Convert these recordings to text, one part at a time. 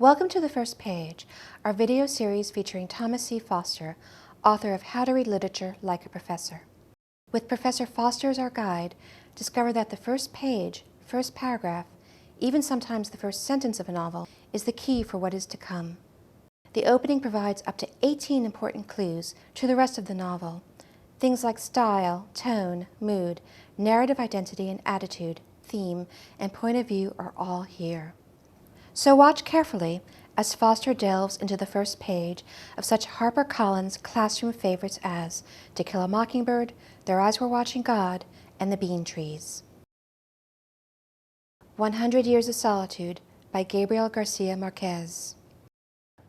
Welcome to The First Page, our video series featuring Thomas C. Foster, author of How to Read Literature Like a Professor. With Professor Foster as our guide, discover that the first page, first paragraph, even sometimes the first sentence of a novel, is the key for what is to come. The opening provides up to 18 important clues to the rest of the novel. Things like style, tone, mood, narrative identity and attitude, theme, and point of view are all here. So watch carefully as Foster delves into the first page of such HarperCollins classroom favorites as To Kill a Mockingbird, Their Eyes Were Watching God, and The Bean Trees. 100 Years of Solitude by Gabriel García Márquez.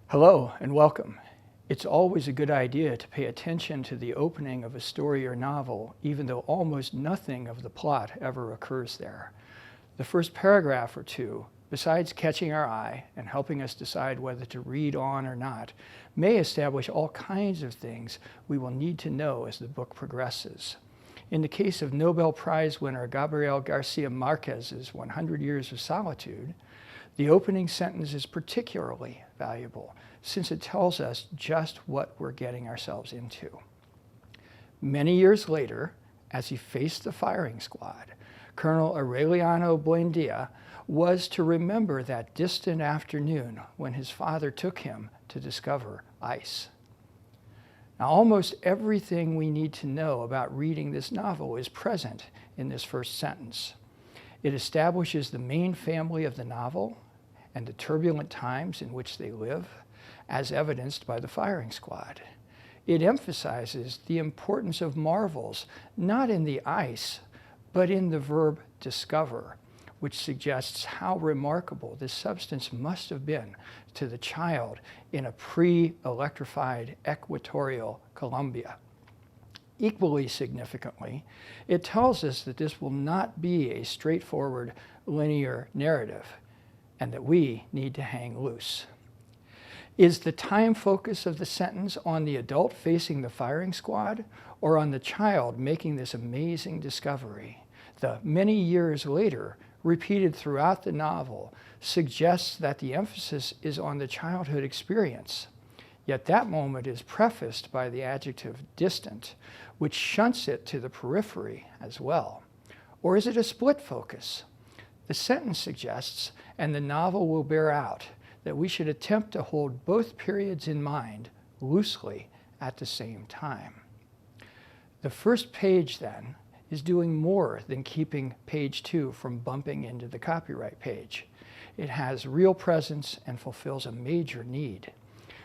Hello and welcome. It's always a good idea to pay attention to the opening of a story or novel, even though almost nothing of the plot ever occurs there. The first paragraph or two, besides catching our eye and helping us decide whether to read on or not, may establish all kinds of things we will need to know as the book progresses. In the case of Nobel Prize winner Gabriel García Márquez's 100 Years of Solitude, the opening sentence is particularly valuable since it tells us just what we're getting ourselves into. Many years later, as he faced the firing squad, Colonel Aureliano Buendia was to remember that distant afternoon when his father took him to discover ice. Now, almost everything we need to know about reading this novel is present in this first sentence. It establishes the main family of the novel and the turbulent times in which they live, as evidenced by the firing squad. It emphasizes the importance of marvels, not in the ice, but in the verb discover, which suggests how remarkable this substance must have been to the child in a pre-electrified equatorial Colombia. Equally significantly, it tells us that this will not be a straightforward linear narrative and that we need to hang loose. Is the time focus of the sentence on the adult facing the firing squad or on the child making this amazing discovery? The many years later, repeated throughout the novel, suggests that the emphasis is on the childhood experience. Yet that moment is prefaced by the adjective distant, which shunts it to the periphery as well. Or is it a split focus? The sentence suggests, and the novel will bear out, that we should attempt to hold both periods in mind loosely at the same time. The first page, then, is doing more than keeping page 2 from bumping into the copyright page. It has real presence and fulfills a major need.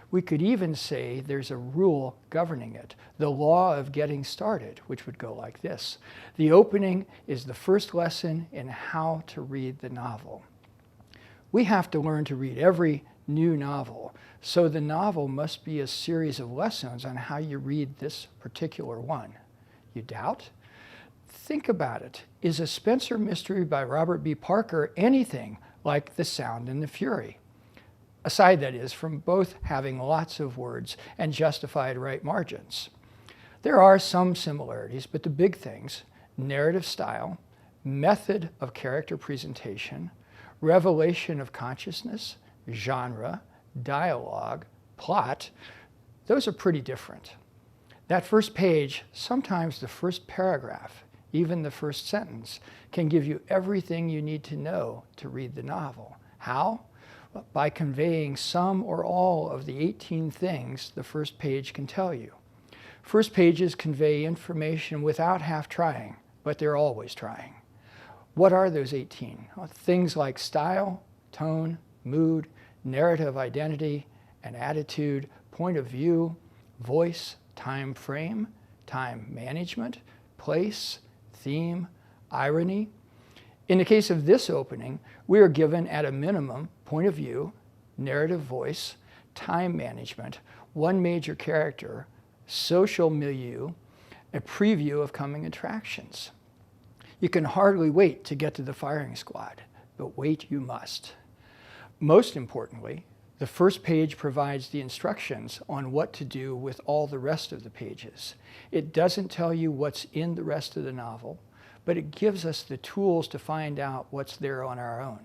We could even say there's a rule governing it, the law of getting started, which would go like this. The opening is the first lesson in how to read the novel. We have to learn to read every new novel, so the novel must be a series of lessons on how you read this particular one. You doubt? Think about it. Is a Spenser mystery by Robert B. Parker anything like The Sound and the Fury? Aside, that is, from both having lots of words and justified right margins. There are some similarities, but the big things, narrative style, method of character presentation, revelation of consciousness, genre, dialogue, plot, those are pretty different. That first page, sometimes the first paragraph, even the first sentence, can give you everything you need to know to read the novel. How? By conveying some or all of the 18 things the first page can tell you. First pages convey information without half trying, but they're always trying. What are those 18? Well, things like style, tone, mood, narrative identity and attitude, point of view, voice, time frame, time management, place, theme, irony. In the case of this opening, we are given at a minimum point of view, narrative voice, time management, one major character, social milieu, a preview of coming attractions. You can hardly wait to get to the firing squad, but wait you must. Most importantly, the first page provides the instructions on what to do with all the rest of the pages. It doesn't tell you what's in the rest of the novel, but it gives us the tools to find out what's there on our own.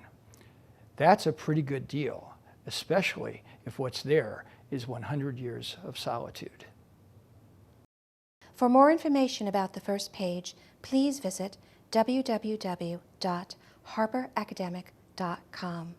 That's a pretty good deal. especially if what's there is 100 years of solitude. For more information about the first page, please visit www.harperacademic.com.